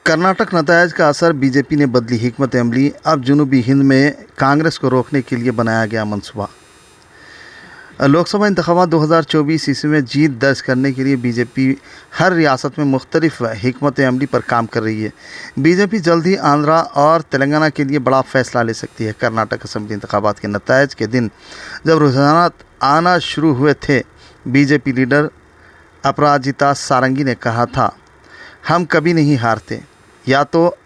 कर्नाटक नतائज का असर। बीजेपी ने बदली हिकमत अमली। अब जनूबी हिंद में कांग्रेस को रोकने के लिए बनाया गया मनसूबा। लोकसभा इंतखाबात 2024 ईस्वी में जीत दर्ज करने के लिए बीजेपी हर रियासत में मुख्तलिफ हिकमत अमली पर काम कर रही है। बीजेपी जल्द ही आंध्रा और तेलंगाना के लिए बड़ा फैसला ले सकती है। कर्नाटक असम्बली इंतखाबात के नतائज के दिन जब रुझानात आना शुरू हुए थे, बीजेपी लीडर अपराजिता सारंगी ने कहा था, हम कभी नहीं हारते, या तो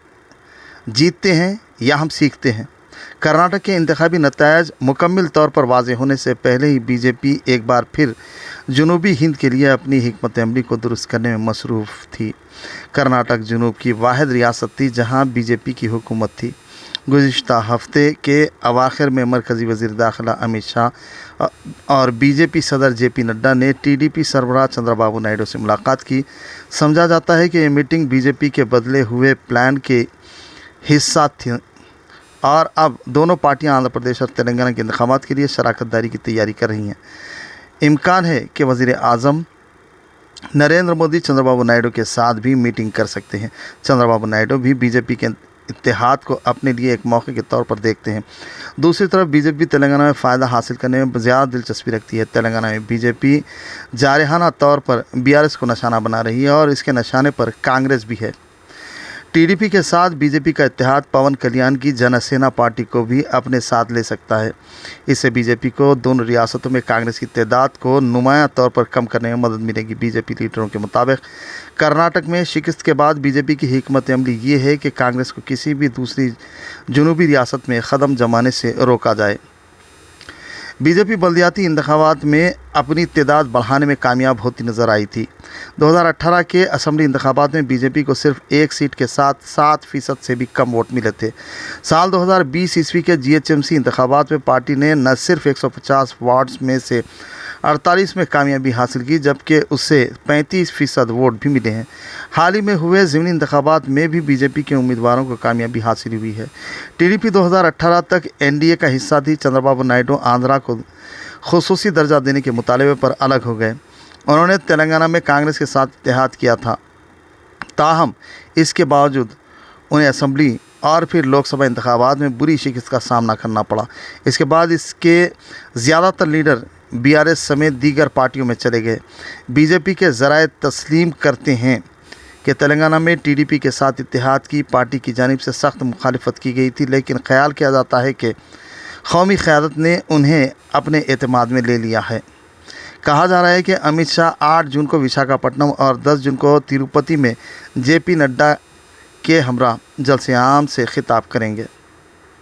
जीतते हैं या हम सीखते हैं। कर्नाटक के इंतखाबी नतائज मुकम्मल तौर पर वाज़ेह होने से पहले ही बीजेपी एक बार फिर जनूबी हिंद के लिए अपनी हिकमत अमली को दुरुस्त करने में मसरूफ़ थी। कर्नाटक जनूब की वाहिद रियासत थी जहां बीजेपी की हुकूमत थी। गुज़िश्ता हफ्ते के अवाखिर में मरकज़ी वज़ीर दाखिला अमित शाह और बीजेपी सदर जेपी नड्डा ने टीडीपी सरबराह चंद्रबाबू नायडू से मुलाकात की। समझा जाता है कि ये मीटिंग बीजेपी के बदले हुए प्लान के हिस्सा थी और अब दोनों पार्टियां आंध्र प्रदेश और तेलंगाना के इंतखाबात के लिए शराकत दारी की तैयारी कर रही हैं। इम्कान है कि वज़ीर आज़म नरेंद्र मोदी चंद्रबाबू नायडू के साथ भी मीटिंग कर सकते हैं। चंद्रबाबू नायडू भी बीजेपी के इत्तेहाद को अपने लिए एक मौके के तौर पर देखते हैं। दूसरी तरफ बीजेपी तेलंगाना में फ़ायदा हासिल करने में ज़्यादा दिलचस्पी रखती है। तेलंगाना में बीजेपी जारहाना तौर पर बीआरएस को निशाना बना रही है और इसके निशाने पर कांग्रेस भी है। टीडीपी के साथ बीजेपी का इत्तेहाद पवन कल्याण की जनसेना पार्टी को भी अपने साथ ले सकता है। इससे बीजेपी को दोनों रियासतों में कांग्रेस की तादाद को नुमायां तौर पर कम करने में मदद मिलेगी। बीजेपी लीडरों के मुताबिक कर्नाटक में शिकस्त के बाद बीजेपी की हिकमत अमली ये है कि कांग्रेस को किसी भी दूसरी जनूबी रियासत में कदम जमाने से रोका जाए। बीजेपी बल्दियाती इंतखाबात में अपनी तादाद बढ़ाने में कामयाब होती नज़र आई थी। 2018 के असम्बली इंतखाबात में बीजेपी को सिर्फ एक सीट के साथ 7% से भी कम वोट मिले थे। साल 2020 ईस्वी के जीएचएमसी इंतखाबात में पार्टी ने न सिर्फ 150 वार्ड्स में से 48 में कामयाबी हासिल की, जबकि उससे 35% वोट भी मिले हैं। हाल ही में हुए ज़मीनी इंतखाबात में भी बीजेपी के उम्मीदवारों को कामयाबी हासिल हुई है। टीडीपी 2018 तक एनडीए का हिस्सा थी। चंद्रबाबू नायडू आंध्रा को खुसूसी दर्जा देने के मुतालबे पर अलग हो गए। उन्होंने तेलंगाना में कांग्रेस के साथ इत्तेहाद किया था। ताहम इसके बावजूद उन्हें असम्बली और फिर लोकसभा इंतखाबात में बुरी शिकस्त का सामना करना पड़ा। इसके बाद इसके ज़्यादातर लीडर बीआरएस समेत दीगर पार्टियों में चले गए। बीजेपी के ज़राए तस्लीम करते हैं कि तेलंगाना में टीडीपी के साथ इत्तेहाद की पार्टी की जानिब से सख्त मुखालिफत की गई थी, लेकिन ख्याल किया जाता है कि कौमी क़यादत ने उन्हें अपने एतमाद में ले लिया है। कहा जा रहा है कि अमित शाह 8 जून को विशाखापट्टनम और 10 जून को तिरुपति में जेपी नड्डा के हमरा जलसे आम से खिताब करेंगे।